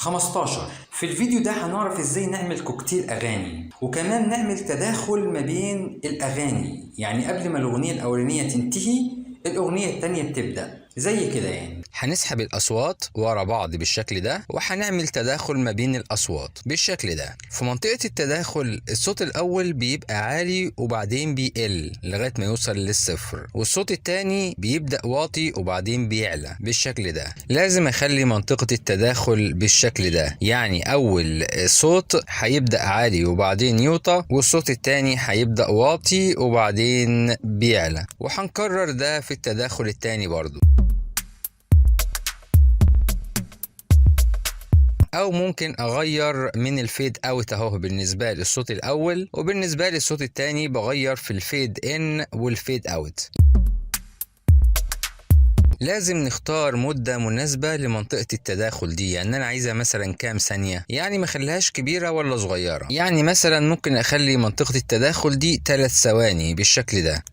15. في الفيديو ده هنعرف ازاي نعمل كوكتيل اغاني، وكمان نعمل تداخل ما بين الاغاني، يعني قبل ما الاغنية الاولانية تنتهي الاغنية التانية بتبدأ زي كده. يعني هنسحب الأصوات ورا بعض بالشكل ده، وهنعمل تداخل ما بين الأصوات بالشكل ده. في منطقة التداخل الصوت الأول بيبقى عالي وبعدين بيقل لغاية ما يوصل للصفر، والصوت التاني بيبدأ واطي وبعدين بيعلى بالشكل ده. لازم أخلي منطقة التداخل بالشكل ده، يعني أول صوت هيبدأ عالي وبعدين يوطى، والصوت التاني هيبدأ واطي وبعدين بيعلى، وهنكرر ده في التداخل التاني برضو. او ممكن اغير من الفيد اوت اهو بالنسبه للصوت الاول، وبالنسبه للصوت التاني بغير في الفيد ان والفيد اوت. لازم نختار مدة مناسبة لمنطقة التداخل دي، يعني انا عايزها مثلا كام ثانية، يعني ما خليهاش كبيرة ولا صغيرة. يعني مثلا ممكن اخلي منطقة التداخل دي 3 ثواني بالشكل ده.